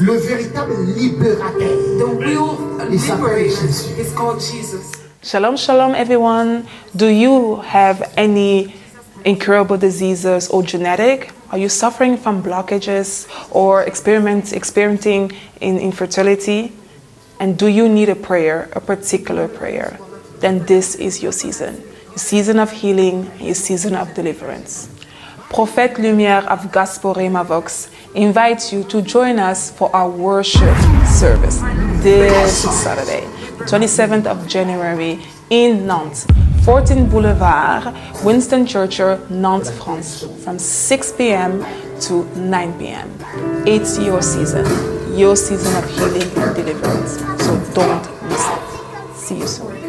Le véritable libérateur. The real liberator is called Jesus. Shalom, shalom, everyone. Do you have any incurable diseases or genetic? Are you suffering from blockages or experiencing infertility? And do you need a prayer, a particular prayer? Then this is your season of healing, your season of deliverance. Prophet Lumière of Gospel RHEMA VOX invites you to join us for our worship service this Saturday, the 27th of January in Nantes, 14 Boulevard, Winston, Churchill, Nantes, France, from 6 p.m. to 9 p.m. It's your season of healing and deliverance. So don't miss it. See you soon.